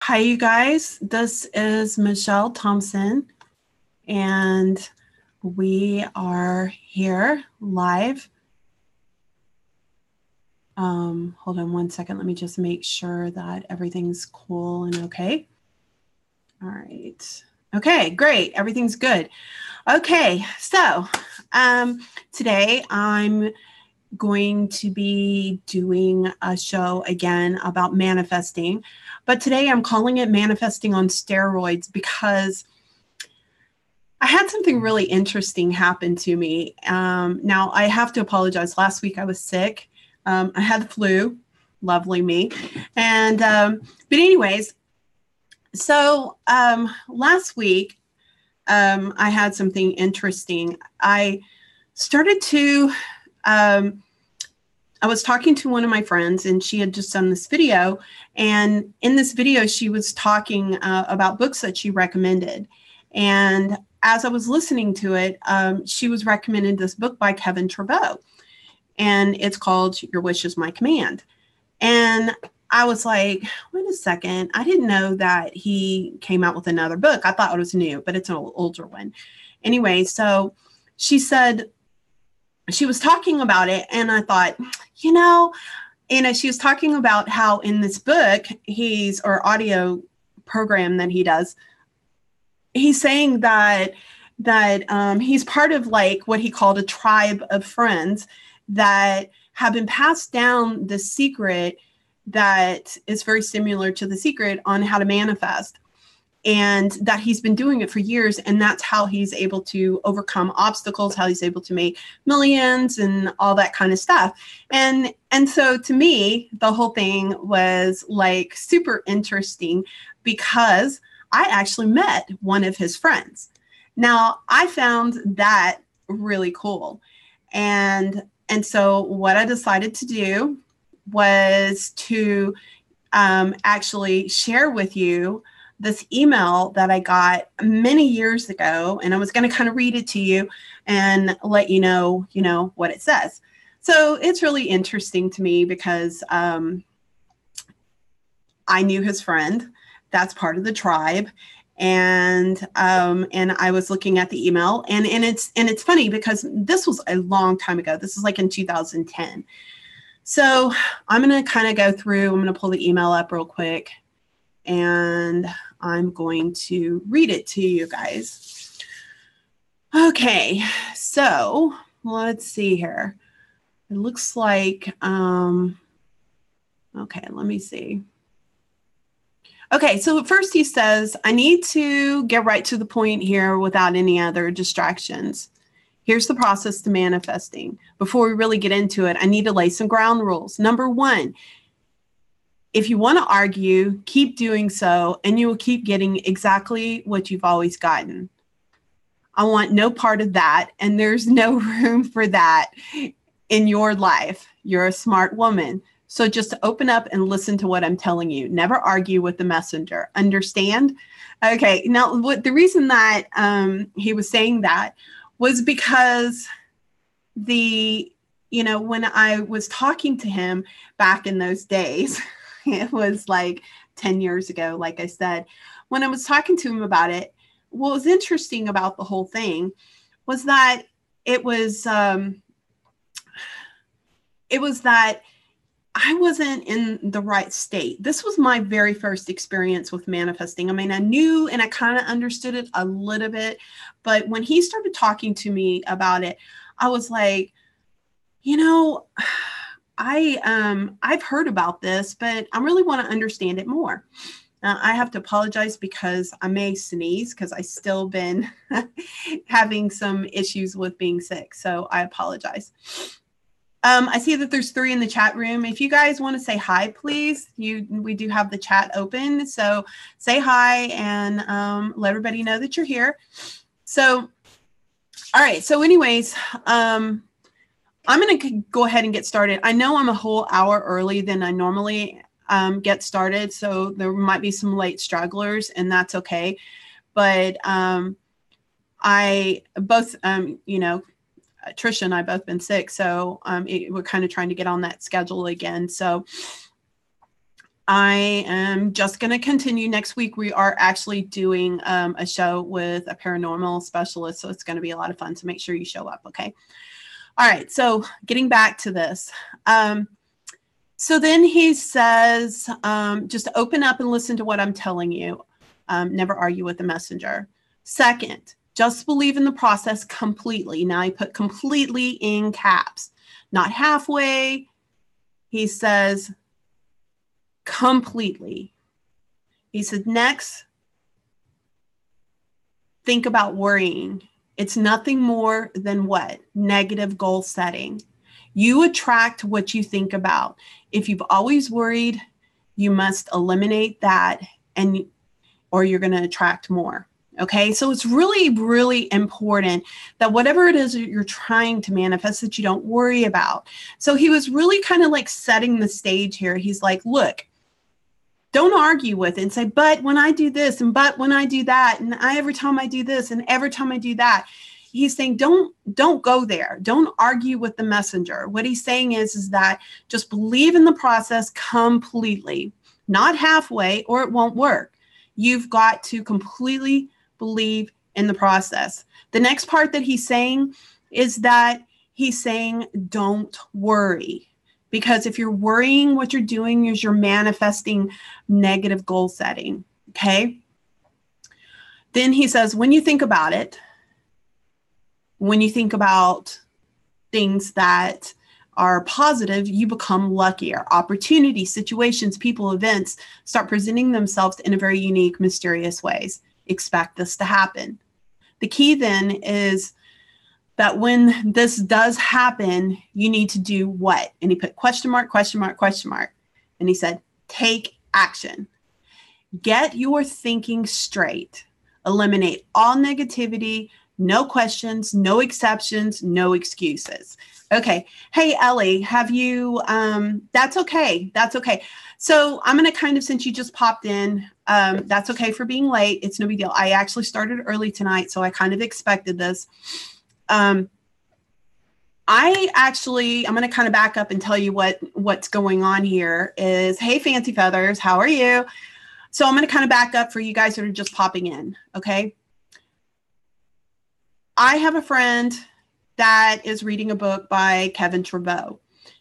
Hi, you guys. This is Michelle Thompson, and we are here live. Hold on one second. Let me just make sure that everything's cool and okay. All right. Okay, great. Everything's good. Okay, so today I'm going to be doing a show again about manifesting, but today I'm calling it Manifesting on Steroids because I had something really interesting happen to me. Now I have to apologize. Last week I was sick. I had the flu, lovely me. And, but anyways, so last week I had something interesting. I started to, I was talking to one of my friends and she had just done this video. And in this video, she was talking about books that she recommended. And as I was listening to it, she was recommending this book by Kevin Traboe. And it's called Your Wish is My Command. And I was like, wait a second. I didn't know that he came out with another book. I thought it was new, but it's an older one. Anyway, so she said, she was talking about it. And I thought, she was talking about how in this book, or audio program that he does, he's saying that he's part of like what he called a tribe of friends that have been passed down the secret that is very similar to the secret on how to manifest, and that he's been doing it for years. And that's how he's able to overcome obstacles, how he's able to make millions and all that kind of stuff. And so to me, the whole thing was like super interesting because I actually met one of his friends. Now I found that really cool. And so what I decided to do was to actually share with you this email that I got many years ago. And I was going to kind of read it to you and let you know what it says. So it's really interesting to me because I knew his friend. That's part of the tribe. And I was looking at the email and it's funny because this was a long time ago. This is like in 2010. So I'm going to kind of go through, I'm going to pull the email up real quick and I'm going to read it to you guys. Okay. So let's see here. It looks like, okay, let me see. Okay, so at first he says, I need to get right to the point here without any other distractions. Here's the process to manifesting. Before we really get into it, I need to lay some ground rules. Number one, if you want to argue, keep doing so, and you will keep getting exactly what you've always gotten. I want no part of that, and there's no room for that in your life. You're a smart woman. So just open up and listen to what I'm telling you. Never argue with the messenger. Understand? Okay. Now, the reason that he was saying that was because when I was talking to him back in those days, it was like 10 years ago, like I said, when I was talking to him about it, what was interesting about the whole thing was that it was that I wasn't in the right state. This was my very first experience with manifesting. I mean, I knew and I kind of understood it a little bit, but when he started talking to me about it, I was like, I've heard about this, but I really want to understand it more. I have to apologize because I may sneeze because I've still been having some issues with being sick. So I apologize. I see that there's 3 in the chat room. If you guys want to say hi, please, we do have the chat open. So say hi and let everybody know that you're here. So, all right. So anyways, I'm going to go ahead and get started. I know I'm a whole hour early than I normally get started. So there might be some late stragglers and that's okay. But Trisha and I both been sick. So we're kind of trying to get on that schedule again. So I am just going to continue. Next week, we are actually doing a show with a paranormal specialist. So it's going to be a lot of fun. So make sure you show up. Okay. All right. So getting back to this. So then he says, just open up and listen to what I'm telling you. Never argue with the messenger. Second, just believe in the process completely. Now I put completely in caps, not halfway. He says completely. He said, next, think about worrying. It's nothing more than what? Negative goal setting. You attract what you think about. If you've always worried, you must eliminate that, or you're going to attract more. Okay, so it's really, really important that whatever it is that you're trying to manifest, that you don't worry about. So he was really kind of like setting the stage here. He's like, look, don't argue with it and say, but when I do this, and but when I do that, and every time I do this, and every time I do that. He's saying, don't go there. Don't argue with the messenger. What he's saying is that just believe in the process completely, not halfway, or it won't work. You've got to completely believe in the process. The next part that he's saying is that he's saying, don't worry. Because if you're worrying, what you're doing is you're manifesting negative goal setting. Okay. Then he says, when you think about it, when you think about things that are positive, you become luckier. Opportunities, situations, people, events start presenting themselves in a very unique, mysterious ways. Expect this to happen. The key then is that when this does happen, you need to do what? And he put question mark, question mark, question mark. And he said, take action. Get your thinking straight. Eliminate all negativity. No questions, no exceptions, no excuses. Okay. Hey, Ellie, have you, that's okay. That's okay. So I'm going to kind of, since you just popped in, that's okay for being late. It's no big deal. I actually started early tonight, so I kind of expected this. I'm going to kind of back up and tell you what's going on here is, hey, Fancy Feathers, how are you? So I'm going to kind of back up for you guys that are just popping in. Okay. I have a friend that is reading a book by Kevin Traveau.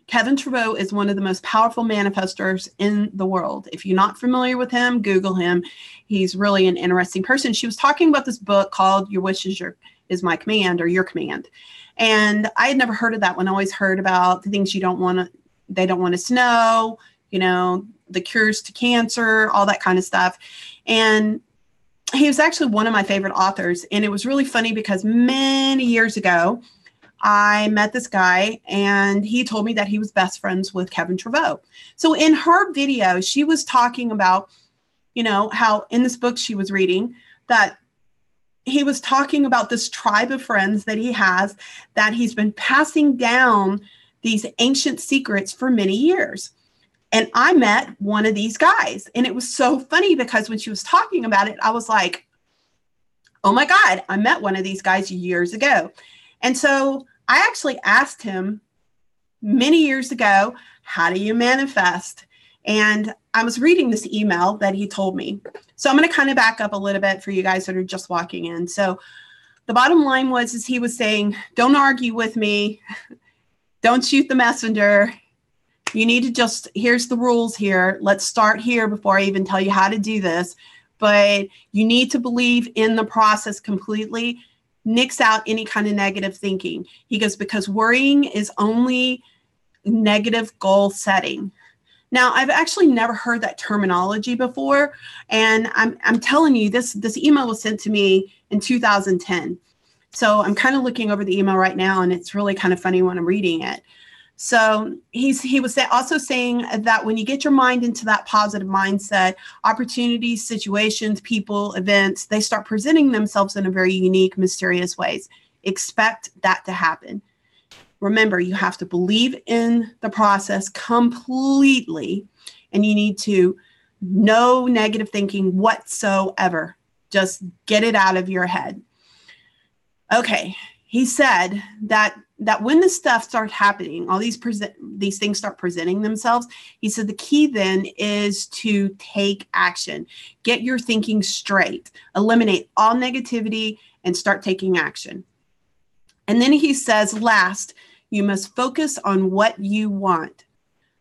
Kevin Traveau is one of the most powerful manifestors in the world. If you're not familiar with him, Google him. He's really an interesting person. She was talking about this book called Your Wish is My Command, or Your Command. And I had never heard of that one. I always heard about the things they don't want us to know, the cures to cancer, all that kind of stuff. And he was actually one of my favorite authors. And it was really funny because many years ago, I met this guy and he told me that he was best friends with Kevin Traveau. So in her video, she was talking about, how in this book she was reading that he was talking about this tribe of friends that he has, that he's been passing down these ancient secrets for many years. And I met one of these guys. And it was so funny because when she was talking about it, I was like, oh my God, I met one of these guys years ago. And so I actually asked him many years ago, how do you manifest? And I was reading this email that he told me. So I'm going to kind of back up a little bit for you guys that are just walking in. So the bottom line is he was saying, don't argue with me. Don't shoot the messenger. You need to here's the rules here. Let's start here before I even tell you how to do this. But you need to believe in the process completely. Nix out any kind of negative thinking. He goes, because worrying is only negative goal setting. Now, I've actually never heard that terminology before. And I'm telling you, this email was sent to me in 2010. So I'm kind of looking over the email right now, and it's really kind of funny when I'm reading it. So he was also saying that when you get your mind into that positive mindset, opportunities, situations, people, events, they start presenting themselves in a very unique, mysterious ways. Expect that to happen. Remember, you have to believe in the process completely, and you need to no negative thinking whatsoever. Just get it out of your head. Okay. he said that when the stuff starts happening, all these things start presenting themselves, he said the key then is to take action, get your thinking straight, eliminate all negativity, and start taking action. And then he says, last, you must focus on what you want.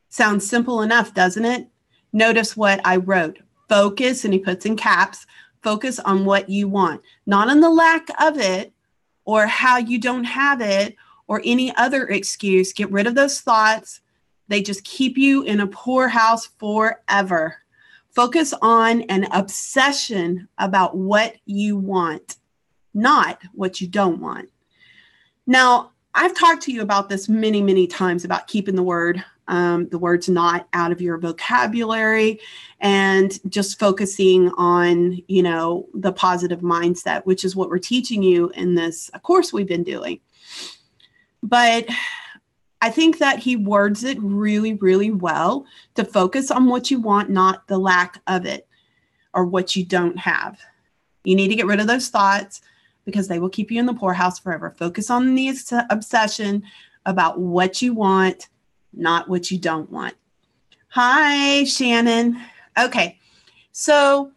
Sounds simple enough, doesn't it? Notice what I wrote. Focus, and he puts in caps, focus on what you want, not on the lack of it or how you don't have it or any other excuse. Get rid of those thoughts. They just keep you in a poorhouse forever. Focus on an obsession about what you want, not what you don't want. Now, I've talked to you about this many, many times about keeping the words not out of your vocabulary and just focusing on, the positive mindset, which is what we're teaching you in this course we've been doing. But I think that he words it really, really well to focus on what you want, not the lack of it or what you don't have. You need to get rid of those thoughts because they will keep you in the poorhouse forever. Focus on the obsession about what you want, not what you don't want. Hi, Shannon. Okay. So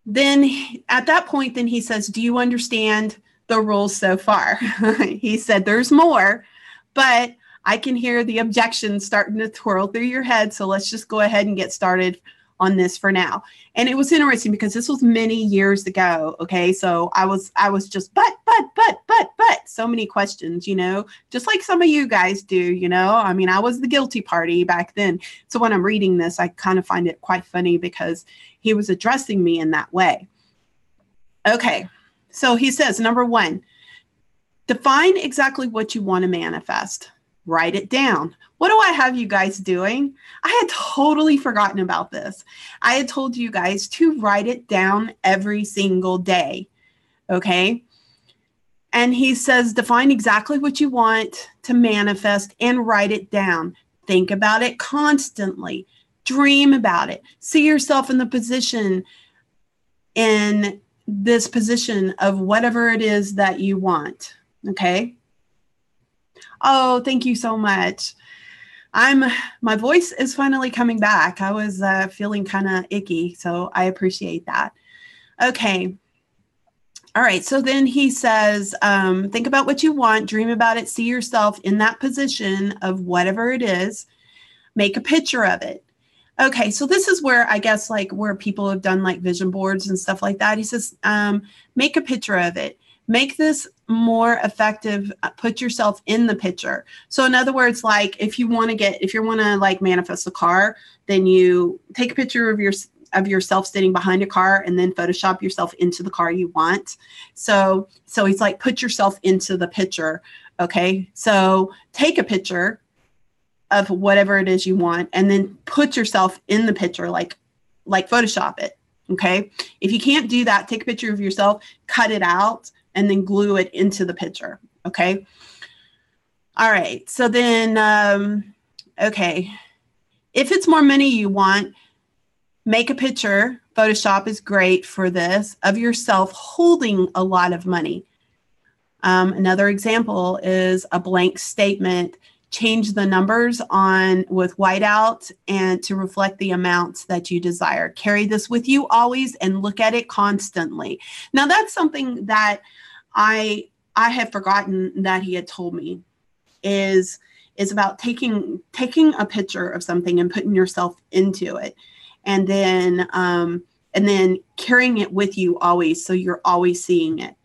then at that point, then he says, do you understand the rules so far? He said, there's more, but I can hear the objections starting to twirl through your head. So let's just go ahead and get started on this for now. And it was interesting because this was many years ago. Okay. So I was just, but, so many questions, just like some of you guys do, I mean, I was the guilty party back then. So when I'm reading this, I kind of find it quite funny because he was addressing me in that way. Okay. So he says, number 1, define exactly what you want to manifest. Write it down. What do I have you guys doing? I had totally forgotten about this. I had told you guys to write it down every single day. Okay. And he says, define exactly what you want to manifest and write it down. Think about it constantly. Dream about it. See yourself in this position of whatever it is that you want. Okay. Oh, thank you so much. My voice is finally coming back. I was feeling kind of icky, so I appreciate that. Okay. All right. So then he says, think about what you want, dream about it, see yourself in that position of whatever it is, make a picture of it. Okay. So this is where I guess where people have done vision boards and stuff like that. He says, make a picture of it. Make this more effective. Put yourself in the picture. So in other words, if you want to manifest a car, then you take a picture of yourself sitting behind a car and then Photoshop yourself into the car you want. So it's put yourself into the picture. Okay. So take a picture of whatever it is you want and then put yourself in the picture, like Photoshop it. Okay. If you can't do that, take a picture of yourself, cut it out, and then glue it into the picture. Okay. All right. So then, okay. If it's more money you want, make a picture. Photoshop is great for this, of yourself holding a lot of money. Another example is a blank statement. Change the numbers with whiteout and to reflect the amounts that you desire. Carry this with you always and look at it constantly. Now that's something that I have forgotten that he had told me is about taking a picture of something and putting yourself into it, and then carrying it with you always, so you're always seeing it.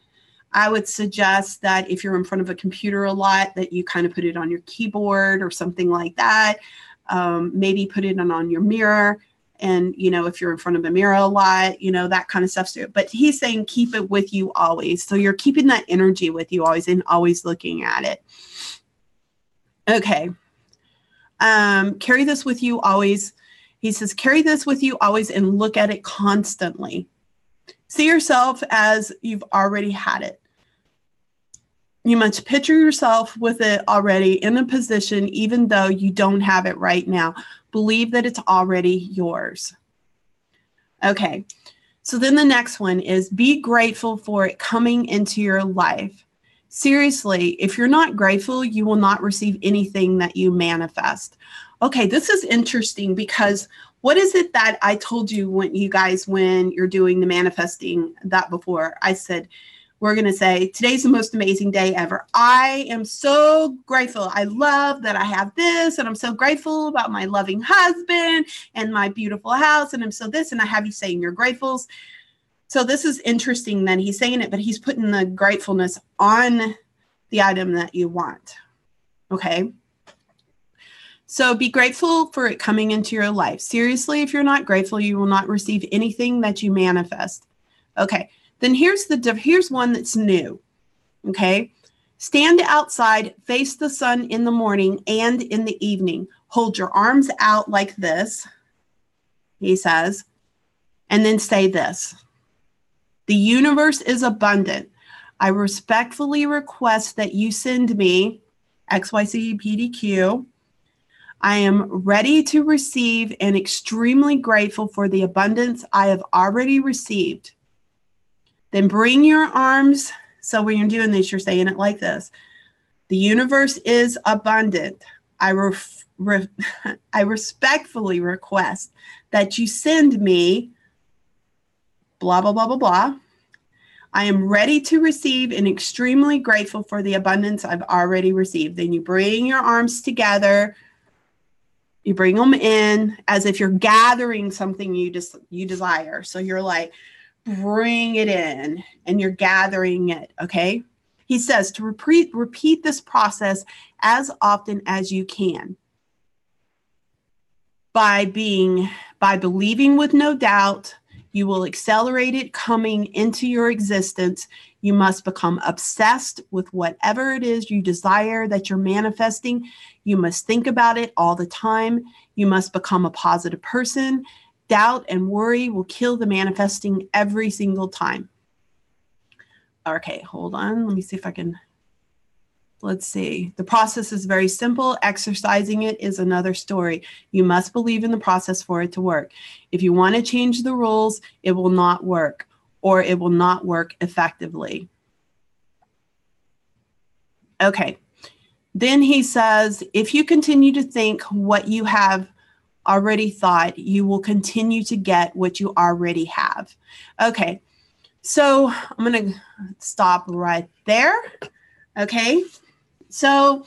I would suggest that if you're in front of a computer a lot, that you kind of put it on your keyboard or something like that. Maybe put it on your mirror. And, if you're in front of a mirror a lot, that kind of stuff. But he's saying keep it with you always. So you're keeping that energy with you always and always looking at it. Okay. Carry this with you always. He says, carry this with you always and look at it constantly. See yourself as you've already had it. You must picture yourself with it already in a position, even though you don't have it right now. Believe that it's already yours. Okay. So then the next one is be grateful for it coming into your life. Seriously, if you're not grateful, you will not receive anything that you manifest. Okay, this is interesting because what is it that I told you when you're doing the manifesting that before? I said, we're going to say, today's the most amazing day ever. I am so grateful. I love that I have this, and I'm so grateful about my loving husband and my beautiful house, and I'm so this, and I have you saying you're grateful. So this is interesting that he's saying it, but he's putting the gratefulness on the item that you want. Okay. So be grateful for it coming into your life. Seriously, if you're not grateful, you will not receive anything that you manifest. Okay. Then here's one that's new. Okay. Stand outside, face the sun in the morning and in the evening. Hold your arms out like this, he says, and then say this. The universe is abundant. I respectfully request that you send me XYZPDQ. I am ready to receive and extremely grateful for the abundance I have already received. Then bring your arms. So when you're doing this, you're saying it like this. The universe is abundant. I respectfully request that you send me blah, blah, blah, blah, blah. I am ready to receive and extremely grateful for the abundance I've already received. Then you bring your arms together. You bring them in as if you're gathering something you desire. So you're like, bring it in and you're gathering it. Okay. He says to repeat this process as often as you can. By believing with no doubt, you will accelerate it coming into your existence. You must become obsessed with whatever it is you desire that you're manifesting. You must think about it all the time. You must become a positive person. Doubt and worry will kill the manifesting every single time. Okay, hold on. Let me see if I can. Let's see. The process is very simple. Exercising it is another story. You must believe in the process for it to work. If you want to change the rules, it will not work, or it will not work effectively. Okay. Then he says, if you continue to think what you have already thought, you will continue to get what you already have. Okay. So I'm going to stop right there. Okay. So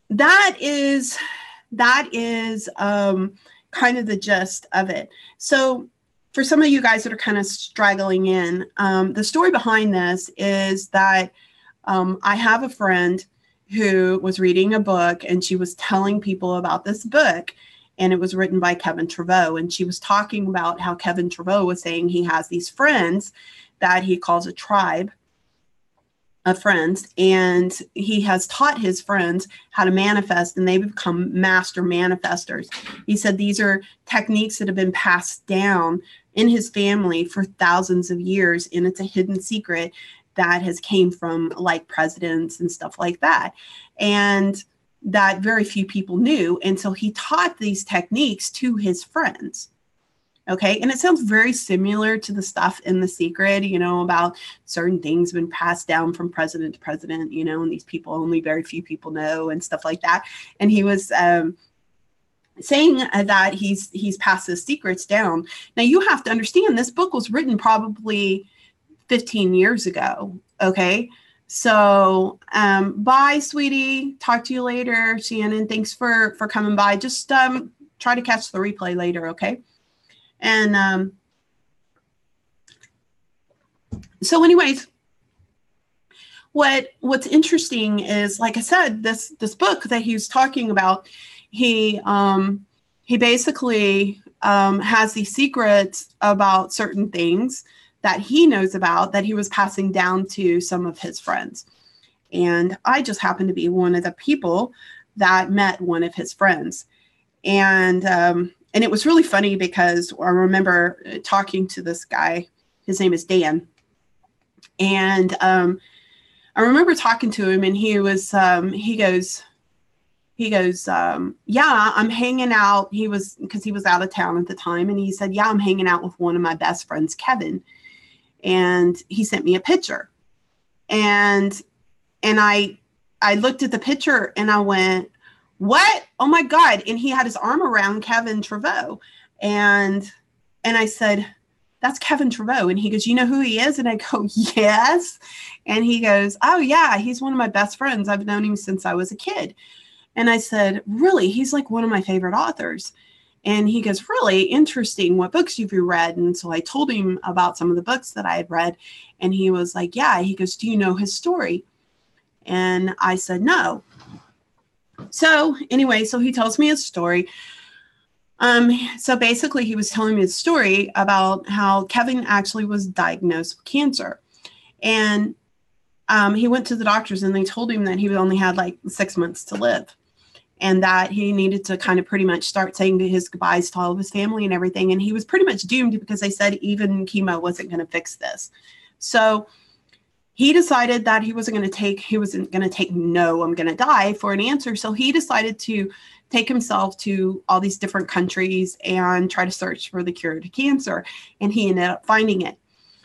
that is kind of the gist of it. So for some of you guys that are kind of straggling in, the story behind this is that I have a friend who was reading a book and she was telling people about this book, and it was written by Kevin Traveau. And she was talking about how Kevin Traveau was saying he has these friends that he calls a tribe of friends, and he has taught his friends how to manifest, and they become master manifestors. He said these are techniques that have been passed down in his family for thousands of years, and it's a hidden secret that has came from like presidents and stuff like that, and that very few people knew. And so he taught these techniques to his friends. Okay. And it sounds very similar to the stuff in The Secret, about certain things been passed down from president to president, and these people, only very few people know, and stuff like that. And he was saying that he's passed his secrets down. Now you have to understand, this book was written probably 15 years ago. Okay. So, bye, sweetie. Talk to you later. Shannon, thanks for coming by. Just, try to catch the replay later. Okay. And, so anyways, what's interesting is, like I said, this book that he was talking about, he basically, has these secrets about certain things that he knows about that he was passing down to some of his friends. And I just happened to be one of the people that met one of his friends. And it was really funny because I remember talking to this guy. His name is Dan. And I remember talking to him, and he was, he goes, yeah, I'm hanging out. Because he was out of town at the time. And he said, yeah, I'm hanging out with one of my best friends, Kevin. And he sent me a picture. And I looked at the picture and I went, what? Oh my God. And he had his arm around Kevin Trevaux. And I said, that's Kevin Trevaux. And he goes, you know who he is? And I go, yes. And he goes, oh yeah, he's one of my best friends. I've known him since I was a kid. And I said, really? He's like one of my favorite authors. And he goes, really interesting. What books have you read? And so I told him about some of the books that I had read. And he was like, yeah. He goes, do you know his story? And I said, no. So anyway, so he tells me his story. So basically he was telling me his story about how Kevin actually was diagnosed with cancer. And he went to the doctors and they told him that he only had like 6 months to live and that he needed to kind of pretty much start saying his goodbyes to all of his family and everything. And he was pretty much doomed because they said even chemo wasn't going to fix this. So he decided that he wasn't going to take no, I'm going to die for an answer. So he decided to take himself to all these different countries and try to search for the cure to cancer. And he ended up finding it.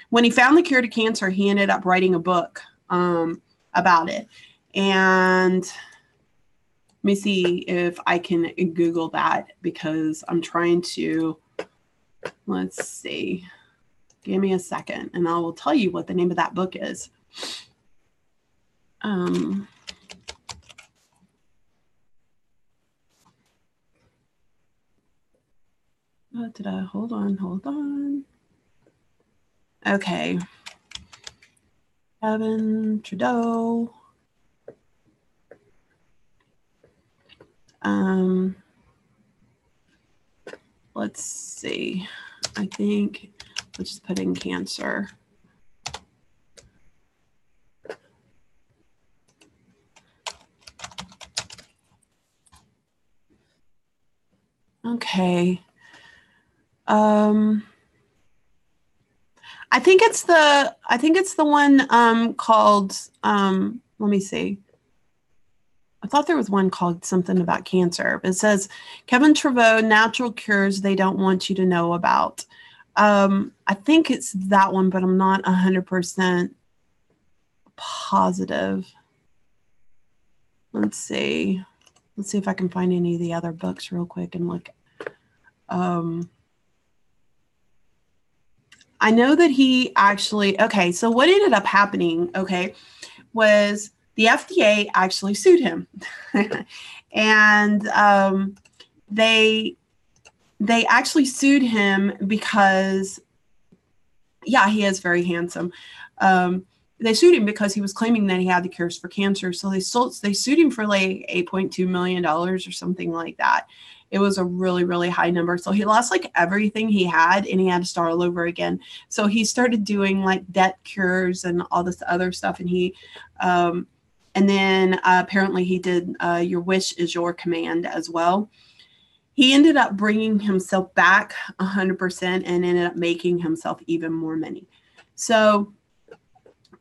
When he found the cure to cancer, he ended up writing a book about it. And let me see if I can Google that because I'm trying to, let's see, give me a second and I will tell you what the name of that book is. Hold on. Okay. Kevin Trudeau. Let's see. I think let's just put in cancer. Okay. I think it's the one called let me see. I thought there was one called something about cancer. It says Kevin Trevaux, natural cures they don't want you to know about. I think it's that one, but I'm not 100% positive. Let's see if I can find any of the other books real quick and look. I know that he actually, okay, so what ended up happening, okay, was the FDA actually sued him. And they actually sued him because, yeah, he is very handsome. They sued him because he was claiming that he had the cures for cancer. So they sued him for like $8.2 million or something like that. It was a really, really high number. So he lost like everything he had and he had to start all over again. So he started doing like debt cures and all this other stuff. And he, and then apparently he did Your Wish is Your Command as well. He ended up bringing himself back 100% and ended up making himself even more money. So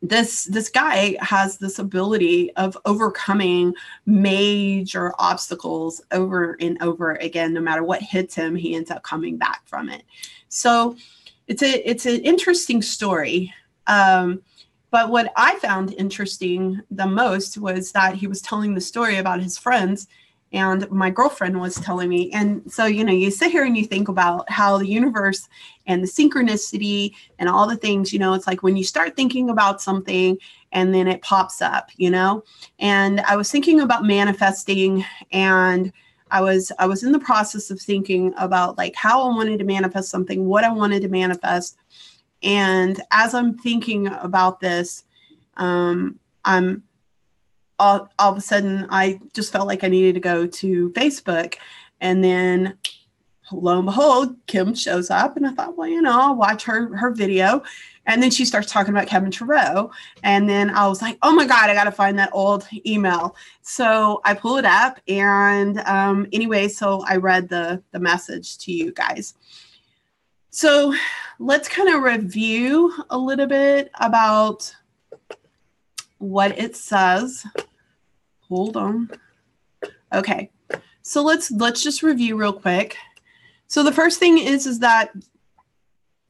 this guy has this ability of overcoming major obstacles over and over again. No matter what hits him, he ends up coming back from it. So it's an interesting story. But what I found interesting the most was that he was telling the story about his friends. And my girlfriend was telling me, and so, you know, you sit here and you think about how the universe and the synchronicity and all the things, you know, it's like when you start thinking about something and then it pops up, you know, and I was thinking about manifesting and I was in the process of thinking about like how I wanted to manifest something, what I wanted to manifest. And as I'm thinking about this, all of a sudden, I just felt like I needed to go to Facebook. And then lo and behold, Kim shows up. And I thought, well, you know, I'll watch her video. And then she starts talking about Kevin Trevaux. And then I was like, oh, my God, I got to find that old email. So I pull it up. And anyway, so I read the message to you guys. So let's kind of review a little bit about what it says. Hold on. Okay. So let's just review real quick. So the first thing is that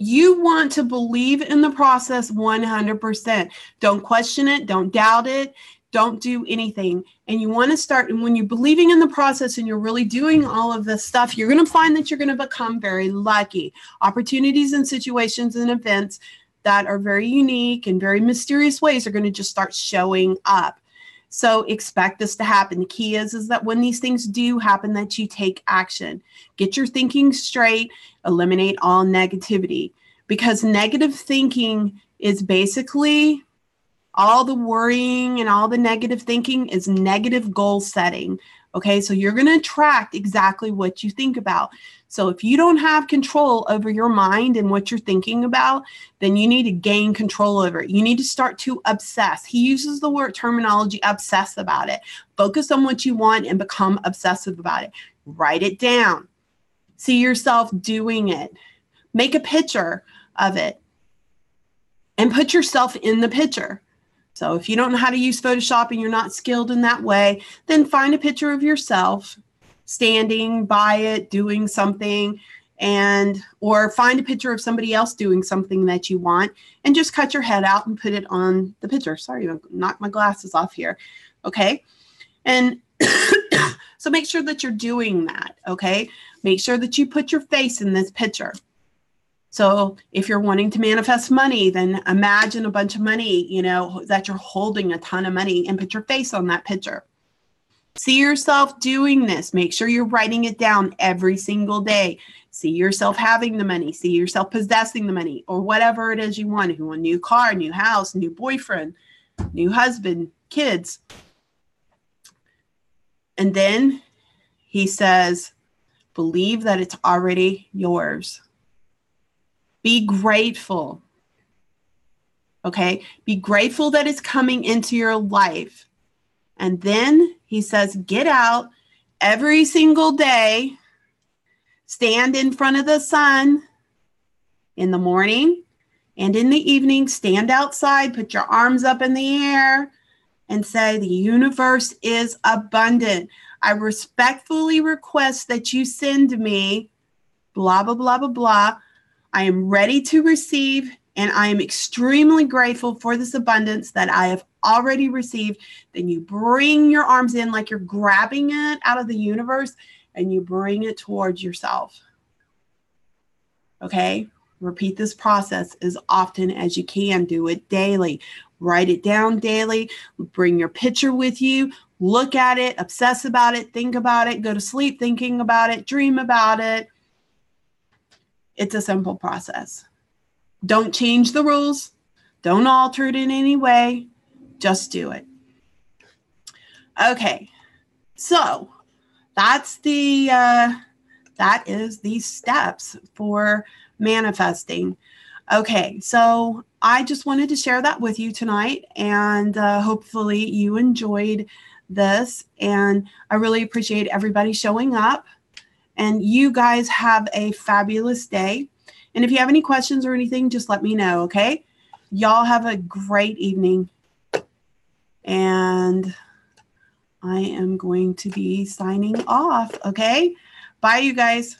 You want to believe in the process 100%. Don't question it. Don't doubt it. Don't do anything. And you want to start, and when you're believing in the process and you're really doing all of this stuff, you're going to find that you're going to become very lucky. Opportunities and situations and events that are very unique and very mysterious ways are going to just start showing up. So expect this to happen. The key is that when these things do happen, that you take action. Get your thinking straight, eliminate all negativity, because negative thinking is basically all the worrying, and all the negative thinking is negative goal setting. Okay, so you're going to attract exactly what you think about. So if you don't have control over your mind and what you're thinking about, then you need to gain control over it. You need to start to obsess. He uses the word terminology, obsess about it. Focus on what you want and become obsessive about it. Write it down. See yourself doing it. Make a picture of it and put yourself in the picture. So if you don't know how to use Photoshop and you're not skilled in that way, then find a picture of yourself standing by it, doing something, or find a picture of somebody else doing something that you want, and just cut your head out and put it on the picture. Sorry, I knocked my glasses off here. Okay. And so make sure that you're doing that. Okay. Make sure that you put your face in this picture. So if you're wanting to manifest money, then imagine a bunch of money, that you're holding a ton of money, and put your face on that picture. See yourself doing this. Make sure you're writing it down every single day. See yourself having the money. See yourself possessing the money, or whatever it is you want. If you want a new car, new house, new boyfriend, new husband, kids. And then he says, believe that it's already yours. Be grateful. Okay? Be grateful that it's coming into your life. And then he says, get out every single day, stand in front of the sun in the morning and in the evening, stand outside, put your arms up in the air and say, the universe is abundant. I respectfully request that you send me blah, blah, blah, blah, blah. I am ready to receive, and I am extremely grateful for this abundance that I have already received. Then you bring your arms in like you're grabbing it out of the universe, and you bring it towards yourself. Okay? Repeat this process as often as you can. Do it daily. Write it down daily. Bring your picture with you. Look at it. Obsess about it. Think about it. Go to sleep thinking about it. Dream about it. It's a simple process. Don't change the rules. Don't alter it in any way. Just do it. Okay. So that is the steps for manifesting. Okay. So I just wanted to share that with you tonight, and hopefully you enjoyed this. And I really appreciate everybody showing up. And you guys have a fabulous day. And if you have any questions or anything, just let me know, okay? Y'all have a great evening. And I am going to be signing off, okay? Bye, you guys.